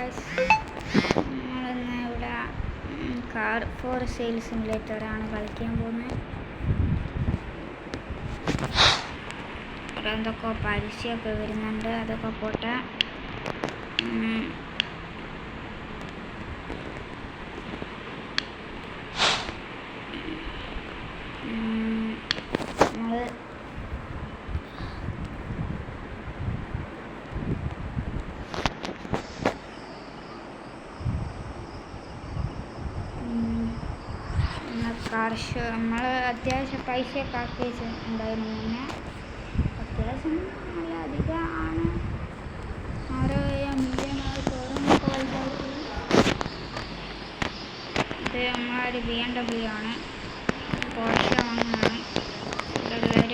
Guys, നമ്മളിന്ന് ഇവിടെ car for sale സിമുലേറ്ററാണ് കളിക്കാൻ പോകുന്നത്. ഇവിടെ എന്തൊക്കെ പരസ്യമൊക്കെ വരുന്നുണ്ട്, അതൊക്കെ പോട്ടെ. നമ്മൾ നമ്മൾ അത്യാവശ്യം പൈസയൊക്കെ ആക്കി വെച്ചിട്ടുണ്ടായിരുന്നു. പിന്നെ അത്യാവശ്യം നല്ല അധികമാണ്. ഓരോ മില്യണൊക്കെ വലുതായിട്ട് ഇത് നമ്മളൊരു BMW ആണ്. പോർഷെ വാങ്ങുന്നതാണ് ഇവിടെയുള്ളവർ.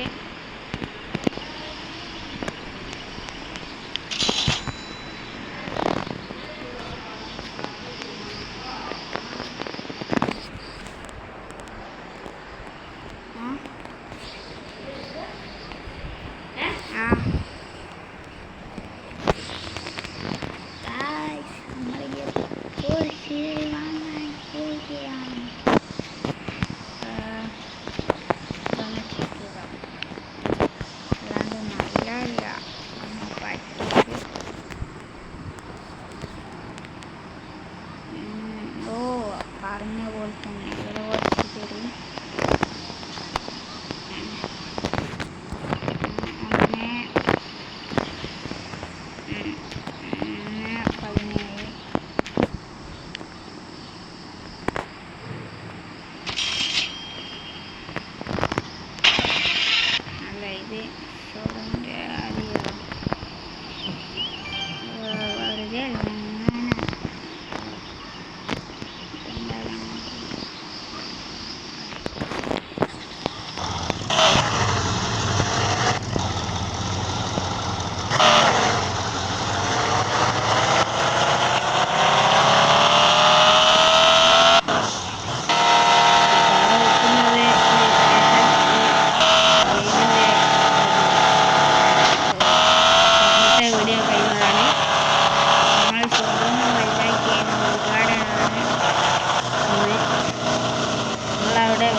പറഞ്ഞ പോലെ തന്നെ ഇവിടെ കുറച്ച് പേര്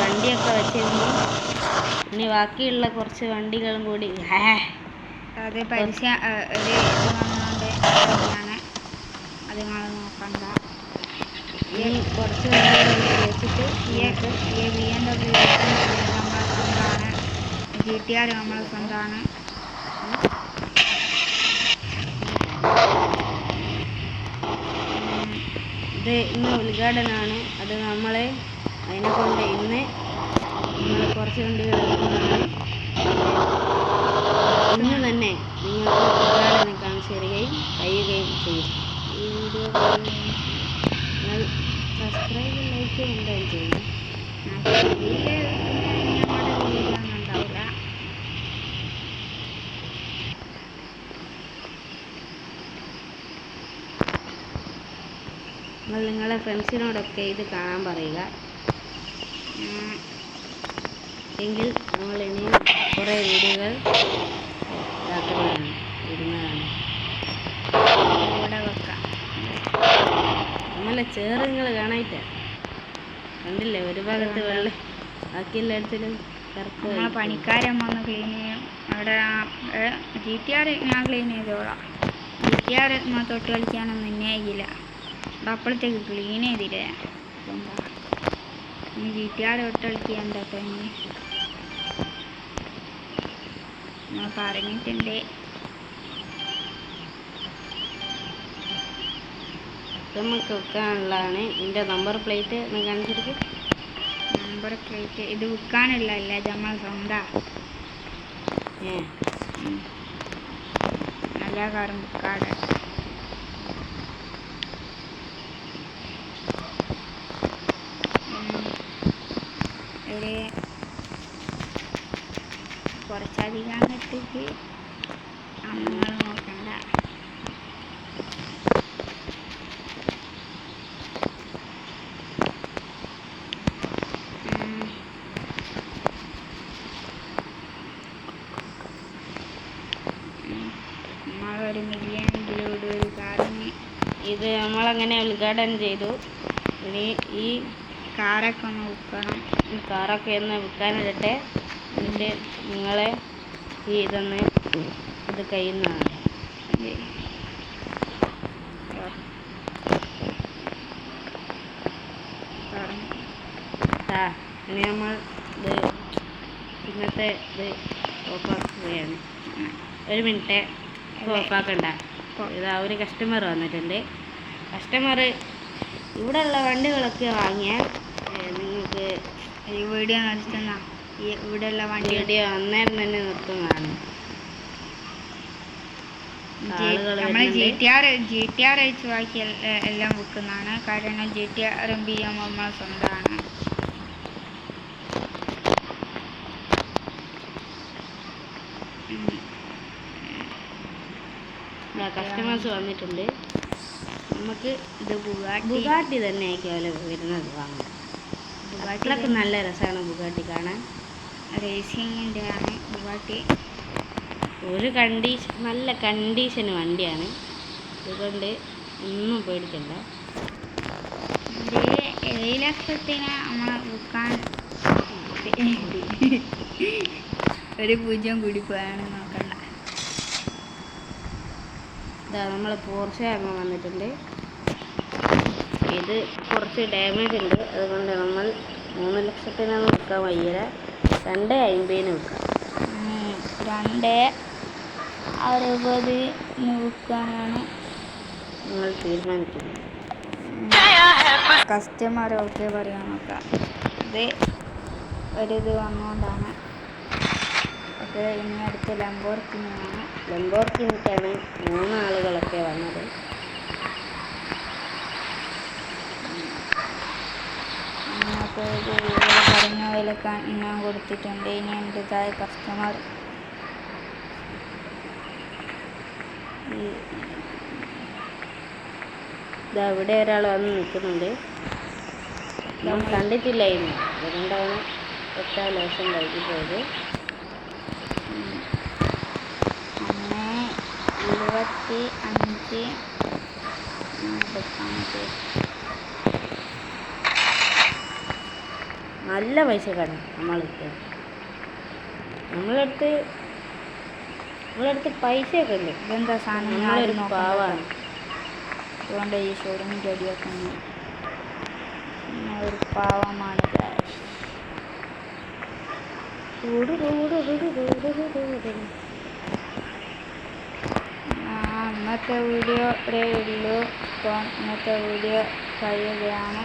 വണ്ടിയൊക്കെ വെച്ചിരുന്നു. ഇനി ബാക്കിയുള്ള കുറച്ച് വണ്ടികളും കൂടി അത് പരസ്യം ഒരു ഇത് വന്നുകൊണ്ട് ആണ്. അത് നിങ്ങൾ നോക്കണ്ട. ഈ കുറച്ച് വണ്ടികൾ വെച്ചിട്ട് ഈ BMW നമ്മളെ സ്വന്തമാണ്, GTR നമ്മളെ സ്വന്തമാണ്. ഇത് ഇന്ന് ഉദ്ഘാടനമാണ്. അത് നമ്മളെ അതിനെ കൊണ്ട് ഇന്ന് നമ്മൾ കുറച്ച് വണ്ടികൾ എടുക്കുന്നതാണ്. ഇന്ന് തന്നെ നിങ്ങൾക്ക് ഉദ്ഘാടനം കാണിച്ചു തരികയും കഴിയുകയും ചെയ്യും. ഈ വീഡിയോ നിങ്ങൾ സബ്സ്ക്രൈബ് ലൈക്ക് എന്തായാലും ചെയ്യും. ഉണ്ടാവില്ല. നിങ്ങൾ നിങ്ങളെ ഫ്രണ്ട്സിനോടൊക്കെ ഇത് കാണാൻ പറയുക. എങ്കിൽ നമ്മൾ ഇനിയും കുറേ വീഡിയോകൾ ഇടുന്നതാണ്. ഇവിടെ വെക്കാം. നമ്മളെ ചേറുകൾ കാണായിട്ട കണ്ടില്ലേ, ഒരു ഭാഗത്ത് വെള്ളം, ബാക്കിയുള്ള ഇടത്തിലും കറുപ്പ്. നമ്മളെ പണിക്കാരൻ വന്ന് ക്ലീൻ ചെയ്യും. അവിടെ GTR ഞാൻ ക്ലീൻ ചെയ്തോളാം. GTR തൊട്ട് കളിക്കാനൊന്നും എന്നെ ആയില്ല. അവിടെ അപ്പോഴത്തേക്ക് ക്ലീൻ ചെയ്തില്ലേ. എന്താ ഇനി GTR തൊട്ട് കളിക്കുക. എന്താ ഇനി നമ്മൾ പറഞ്ഞിട്ടുണ്ട്. നമുക്ക് വെക്കാനുള്ളതാണ്. ഇതിൻ്റെ നമ്പർ പ്ലേറ്റ് ഒന്ന് കാണിച്ചെടുക്കും. നമ്പർ പ്ലേറ്റ് ഇത് വിൽക്കാനുള്ളതല്ല, ഇത് നമ്മൾ സ്വന്തം. നല്ല കാറും കാട്. ഒരു കുറച്ചധികം ഇട്ടിട്ട് അമ്മങ്ങൾ നോക്കണ്ട. നമ്മളൊരു $1 മില്യൺ ഒരു കാറിന് ഇത് നമ്മളങ്ങനെ ഉദ്ഘാടനം ചെയ്തു. ഇനി ഈ കാറൊക്കെ ഒന്ന് വിൽക്കണം. ഈ കാറൊക്കെ ഒന്ന് വിൽക്കാനിടട്ടെ. എന്നിട്ട് നിങ്ങളെ ഇതൊന്ന് ഇത് കഴിയുന്നതാണ്. ഇനി നമ്മൾ ഇത് ഇന്നത്തെ ഇത് ഓഫാക്കുകയാണ്. ഒരു മിനിറ്റ് ഓഫാക്കണ്ട. ഇതാ ഒരു കസ്റ്റമർ വന്നിട്ടുണ്ട്. കസ്റ്റമർ ഇവിടെയുള്ള വണ്ടികളൊക്കെ വാങ്ങിയാൽ നിങ്ങൾക്ക് ഈ വീഡിയോ നിർത്തുന്ന ഇവിടെയുള്ള വീഡിയോ അന്നേരം തന്നെ നിർത്തുന്നതാണ്. നമ്മൾ GTR വെച്ച് ബാക്കി എല്ലാം വിൽക്കുന്നതാണ്. കാരണം GTR BM നമ്മളെ സ്വന്തമാണ്. കസ്റ്റമേഴ്സ് വന്നിട്ടുണ്ട്. നമുക്ക് ഇത് ബുഗാട്ടി തന്നെ ആയിരിക്കും വരുന്നത് വാങ്ങാൻ. ബുഗാട്ടിലൊക്കെ നല്ല രസമാണ് ബുഗാട്ടി കാണാൻ. റേസിങ്ങിൻ്റെ ആണ് ബുഗാട്ടി. ഒരു നല്ല കണ്ടീഷൻ വണ്ടിയാണ്. അതുകൊണ്ട് ഒന്നും പേടിക്കണ്ട. 7 ലക്ഷത്തിന് നമ്മൾ വിൽക്കാൻ ഒരു 0 കൂടി പോയാണ്. നോക്കണ്ട. ഇതാ നമ്മൾ പോർഷെ അങ്ങ് വന്നിട്ടുണ്ട്. ഇത് കുറച്ച് ഡാമേജ് ഉണ്ട്. അതുകൊണ്ട് നമ്മൾ 3 ലക്ഷത്തിനൊന്നും വിൽക്കാൻ വയ്യ. 250 വിൽക്കാം. 260 വിൽക്കാനാണ് നിങ്ങൾ തീരുമാനിക്കുന്നത്. കസ്റ്റമർ ഓക്കെ പറയാൻ നോക്കാം. ഇത് ഒരിത് വന്നുകൊണ്ടാണ്. അത് ഇനി അടുത്ത ലംബോർഗിനിയാണ്. ലംബോർഗിനിക്കാണ് 3 ആളുകളൊക്കെ വന്നത്. നമുക്ക് പറഞ്ഞ വിലക്ക് ഞാൻ കൊടുത്തിട്ടുണ്ട്. ഇനി എൻ്റെതായ കസ്റ്റമർ ഇതാ ഇവിടെ ഒരാൾ വന്ന് നിൽക്കുന്നുണ്ട്. നമ്മൾ കണ്ടിട്ടില്ലായിരുന്നു. അതുകൊണ്ടാണ് ഒറ്റ ലേശം വൈകി പോയത്. 25 നല്ല പൈസക്കാണ് നമ്മളടുത്ത് പൈസയൊക്കെ ഉണ്ട്. ഇതെന്താ സാധനം? നമ്മളൊരു പാവാണ്. അതുകൊണ്ട് ഈ ഷോറൂമിൻ്റെ അടിയൊക്കെ ഒരു പാവമാണ്. ഇന്നത്തെ വീഡിയോ ഇത്രയേ ഉള്ളൂ. ഇന്നത്തെ വീഡിയോ കഴിയുകയാണ്.